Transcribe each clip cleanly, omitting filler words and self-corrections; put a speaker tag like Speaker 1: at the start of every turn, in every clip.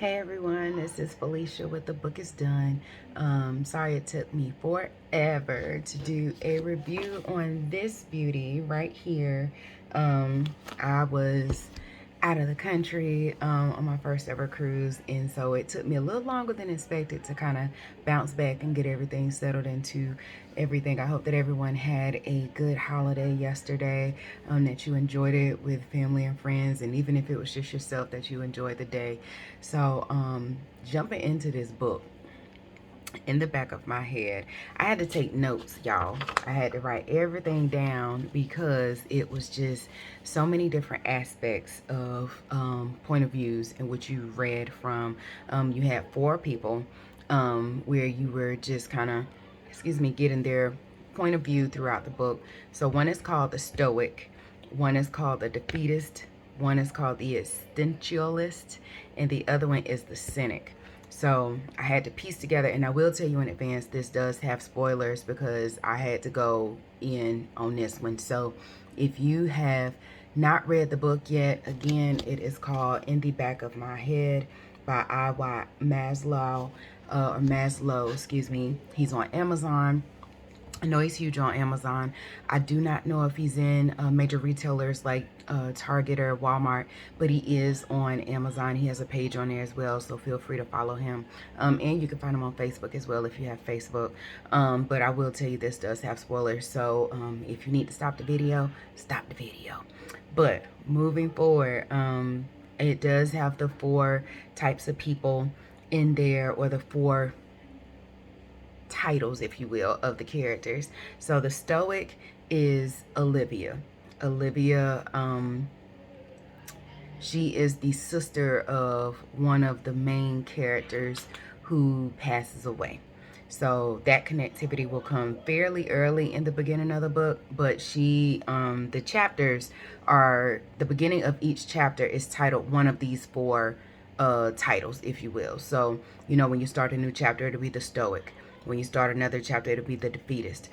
Speaker 1: Hey everyone, this is Felicia with The Book is Done. Sorry it took me forever to do a review on this beauty right here. I was out of the country on my first ever cruise, and so it took me a little longer than expected to kind of bounce back and get everything settled into everything. I hope that everyone had a good holiday yesterday, that you enjoyed it with family and friends, and even if it was just yourself, that you enjoyed the day. So jumping into this book, in the back of my head, I had to take notes, y'all. I had to write everything down because it was just so many different aspects of point of views in which you read from. You had four people where you were just kind of, getting their point of view throughout the book. So one is called the Stoic, one is called the Defeatist, one is called the Existentialist, and the other one is the Cynic. So I had to piece together, and I will tell you in advance, this does have spoilers because I had to go in on this one. So if you have not read the book yet, again, it is called In the Back of My Head by I.Y. Maslow, or Maslow, excuse me. He's on Amazon. I know he's huge on Amazon. I do not know if he's in major retailers like Target or Walmart, but he is on Amazon. He has a page on there as well, so feel free to follow him. And you can find him on Facebook as well if you have Facebook. But I will tell you, this does have spoilers, so if you need to stop the video, stop the video. But moving forward, it does have the four types of people in there, or the four titles, if you will, of the characters. So the Stoic is Olivia. Olivia, she is the sister of one of the main characters who passes away. So that connectivity will come fairly early in the beginning of the book, but the chapters are, the beginning of each chapter is titled one of these four titles, if you will. So, when you start a new chapter, it'll be the Stoic. When you start another chapter, it'll be the Defeatist.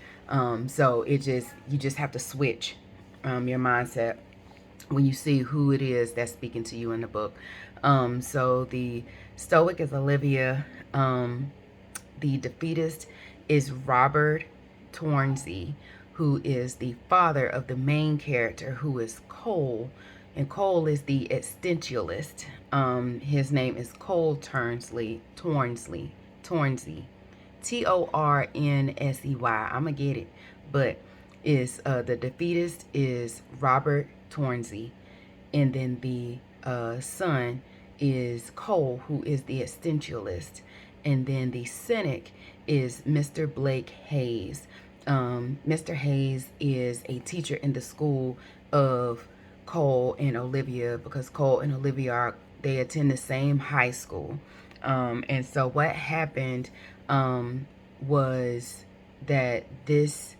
Speaker 1: So you just have to switch your mindset when you see who it is that's speaking to you in the book. So the Stoic is Olivia. The Defeatist is Robert Tornsey, who is the father of the main character, who is Cole. And Cole is the existentialist. His name is Cole Tornsey. Tornsey. I'ma get it. But is the Defeatist is Robert Tornsey. And then the son is Cole, who is the existentialist. And then the Cynic is Mr. Blake Hayes. Mr. Hayes is a teacher in the school of Cole and Olivia, because Cole and Olivia they attend the same high school. And so what happened was that this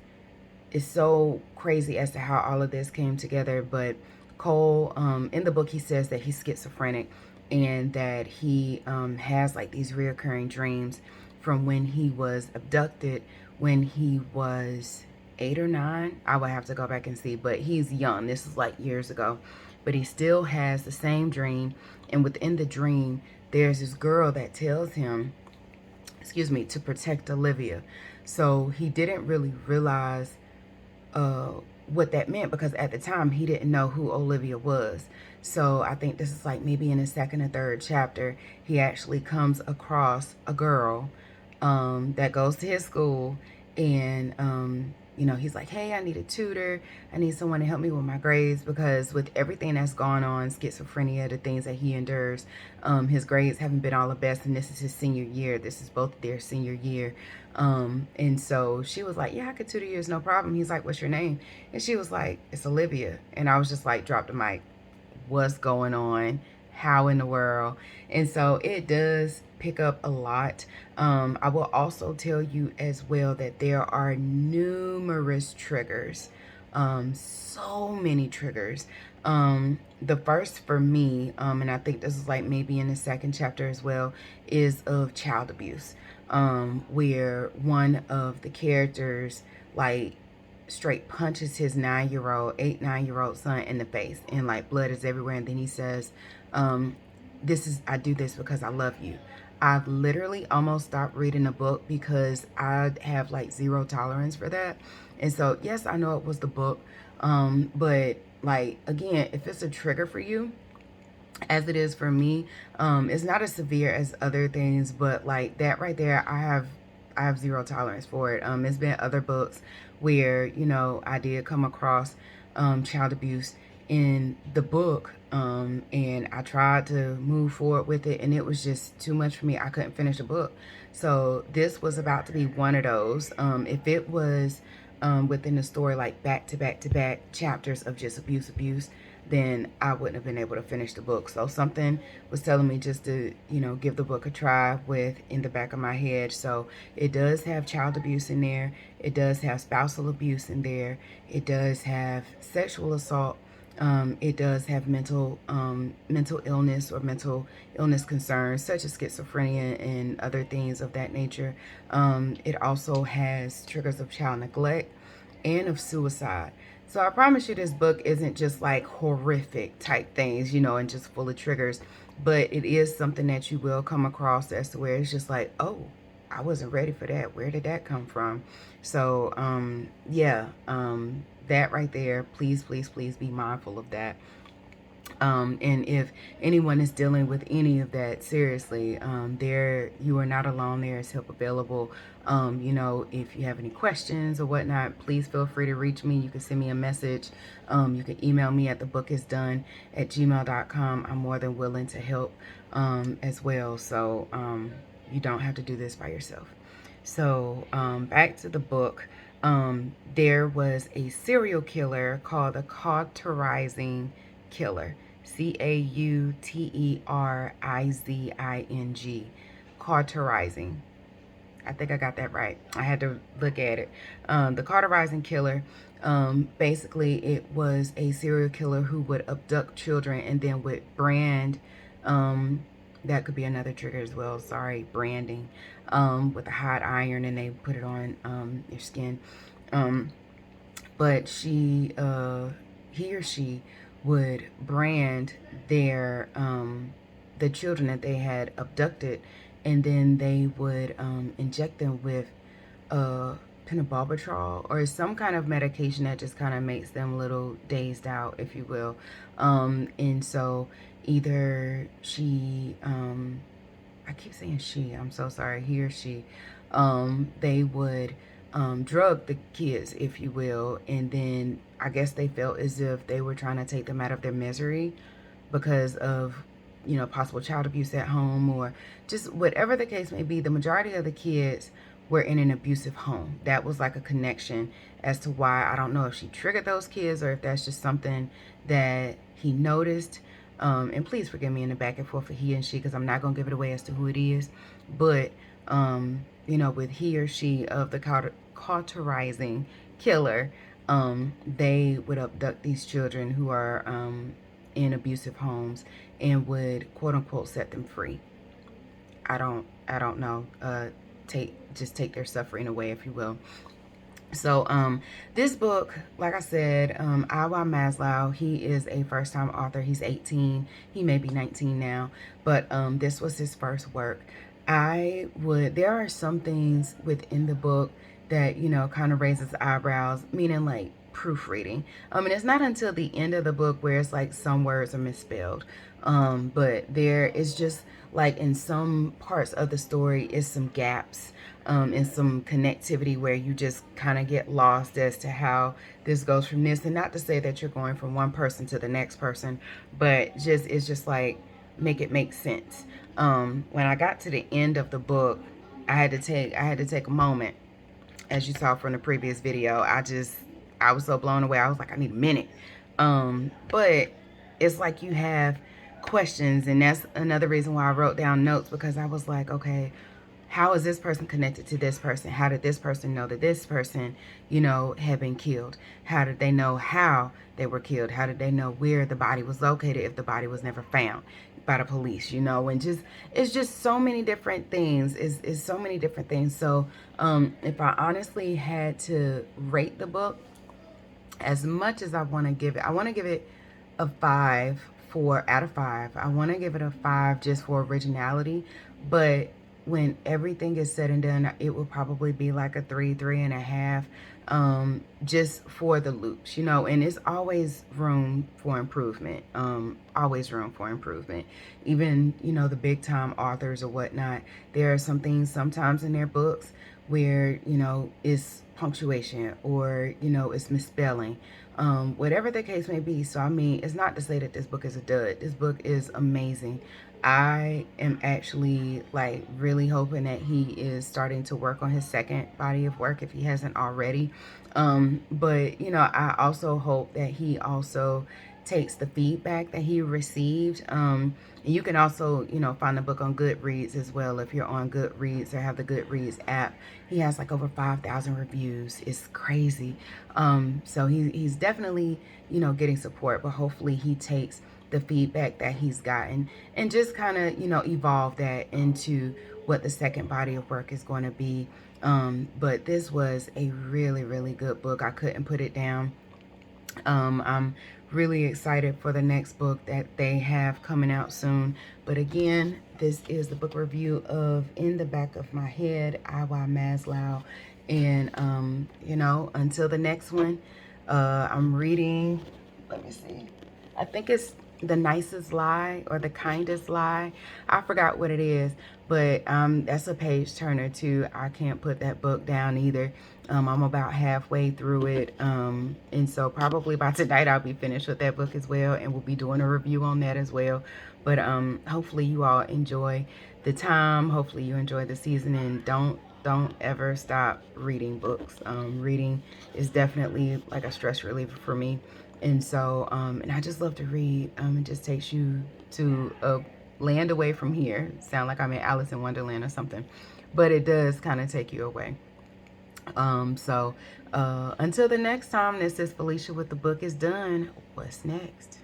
Speaker 1: is so crazy as to how all of this came together. But Cole, in the book, he says that he's schizophrenic, and that he has like these reoccurring dreams from when he was abducted when he was 8 or 9. I would have to go back and see, but he's young. This is like years ago, but he still has the same dream. And within the dream, there's this girl that tells him, to protect Olivia. So he didn't really realize what that meant, because at the time he didn't know who Olivia was. So I think this is like maybe in the second or third chapter, he actually comes across a girl that goes to his school, and he's like, hey, I need a tutor. I need someone to help me with my grades, because with everything that's gone on, schizophrenia, the things that he endures, his grades haven't been all the best, and this is his senior year. This is both their senior year. And so she was like, yeah, I could tutor you, it's no problem. He's like, what's your name? And she was like, it's Olivia. And I was just like, drop the mic. What's going on? How in the world? And so it does pick up a lot. I will also tell you as well that there are numerous triggers, so many triggers. The first for me, and I think this is like maybe in the second chapter as well, is of child abuse, where one of the characters like straight punches his 9-year-old son in the face, and like blood is everywhere. And then he says, I do this because I love you. I've literally almost stopped reading a book because I have like zero tolerance for that. And so, yes, I know it was the book. But like, again, if it's a trigger for you, as it is for me, it's not as severe as other things, but like that right there, I have zero tolerance for it. It's been other books where, you know, I did come across child abuse in the book, and I tried to move forward with it, and it was just too much for me. I couldn't finish the book. So this was about to be one of those. If it was within the story, like back to back to back chapters of just abuse, then I wouldn't have been able to finish the book. So something was telling me just to, you know, give the book a try with in the back of my head. So it does have child abuse in there. It does have spousal abuse in there. It does have sexual assault. It does have mental illness or mental illness concerns such as schizophrenia and other things of that nature. It also has triggers of child neglect and of suicide. So I promise you this book isn't just like horrific type things, you know, and just full of triggers, but it is something that you will come across as to where it's just like, oh, I wasn't ready for that. Where did that come from? So, yeah, that right there, please, please, please be mindful of that. And if anyone is dealing with any of that, seriously, you are not alone. There is help available. You know, if you have any questions or whatnot, please feel free to reach me. You can send me a message. You can email me at thebookisdone@gmail.com. I'm more than willing to help as well. So you don't have to do this by yourself. So back to the book. There was a serial killer called the Cauterizing Killer. Cauterizing. Cauterizing. I think I got that right. I had to look at it. The Cauterizing Killer, basically it was a serial killer who would abduct children and then would brand, that could be another trigger as well, sorry, branding, with a hot iron, and they put it on your skin. But he or she would brand their the children that they had abducted, and then they would inject them with pentobarbital or some kind of medication that just kind of makes them a little dazed out, if you will. And so either I keep saying she, I'm so sorry, he or she, they would drug the kids, if you will, and then I guess they felt as if they were trying to take them out of their misery because of, you know, possible child abuse at home or just whatever the case may be. The majority of the kids were in an abusive home. That was like a connection as to why. I don't know if she triggered those kids or if that's just something that he noticed. And please forgive me in the back and forth for he and she, because I'm not going to give it away as to who it is. But, you know, with he or she of the Cauterizing Killer, they would abduct these children who are in abusive homes and would, quote unquote, set them free. I don't know. Just take their suffering away, if you will. So this book, like I said, Awa Maslow, he is a first-time author. He's 18. He may be 19 now, but this was his first work. There are some things within the book that, you know, kind of raises eyebrows, meaning like proofreading. And it's not until the end of the book where it's like some words are misspelled. But there is just like in some parts of the story is some gaps, and some connectivity where you just kind of get lost as to how this goes from this. And not to say that you're going from one person to the next person, but it's just like make it make sense. When I got to the end of the book, I had to take a moment. As you saw from the previous video, I was so blown away. I was like, I need a minute. But it's like you have questions, and that's another reason why I wrote down notes, because I was like, okay, how is this person connected to this person? How did this person know that this person, you know, had been killed? How did they know how they were killed? How did they know where the body was located if the body was never found by the police, you know? And it's just so many different things. It's so many different things. So if I honestly had to rate the book, as much as I want to give it a 5 4 out of 5. I want to give it a 5 just for originality, but when everything is said and done, it will probably be like a 3.5, just for the loops, you know. And it's always room for improvement, always room for improvement. Even, you know, the big time authors or whatnot, there are some things sometimes in their books where, you know, it's punctuation or, you know, it's misspelling, whatever the case may be. So I mean, it's not to say that this book is a dud. This book is amazing. I am actually like really hoping that he is starting to work on his second body of work if he hasn't already. But you know, I also hope that he also takes the feedback that he received. And you can also, you know, find the book on Goodreads as well. If you're on Goodreads or have the Goodreads app, he has like over 5,000 reviews. It's crazy. So he's definitely, you know, getting support, but hopefully he takes the feedback that he's gotten and just kind of, you know, evolve that into what the second body of work is going to be. But this was a really, really good book. I couldn't put it down. I'm really excited for the next book that they have coming out soon. But again, this is the book review of In the Back of My Head, I.Y. Maslow. And, you know, until the next one, I'm reading, let me see, I think it's The Nicest Lie or The Kindest Lie. I forgot what it is, but that's a page turner too. I can't put that book down either. I'm about halfway through it, and so probably by tonight I'll be finished with that book as well, and we'll be doing a review on that as well. But hopefully you all enjoy the time. Hopefully you enjoy the season, and don't ever stop reading books. Reading is definitely like a stress reliever for me. And so, and I just love to read. It just takes you to a land away from here. Sound like I'm in Alice in Wonderland or something, but it does kind of take you away. So until the next time, this is Felicia with The Book Is Done. What's next?